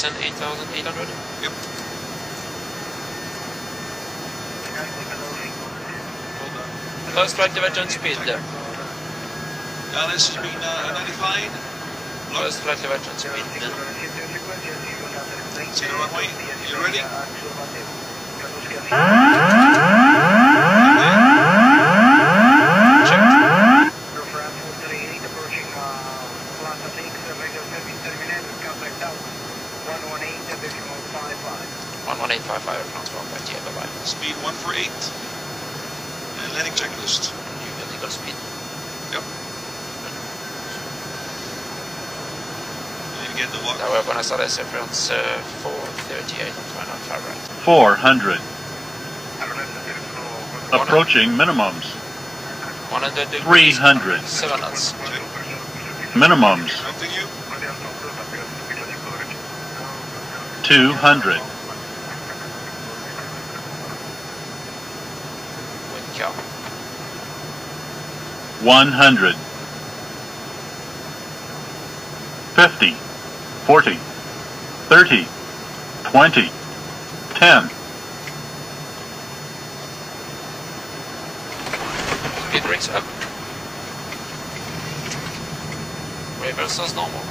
descend 8,800. Yep. First right divergent speed there. This has been identified. First right divergent speed. See the runway. You ready? Checked. 11855 France 150, yeah, bye-bye. Speed 148. And landing checklist. Vertical speed. Yep. And again the walk. Now we're gonna start as reference 438 and final 5 right. 400. Approaching minimums. 100 degrees. 300. 7 knots. Minimums. Continue. 200. Wind cow. 100. 50. 40. 30. 20. 10. Speed brakes up. Reverse as normal.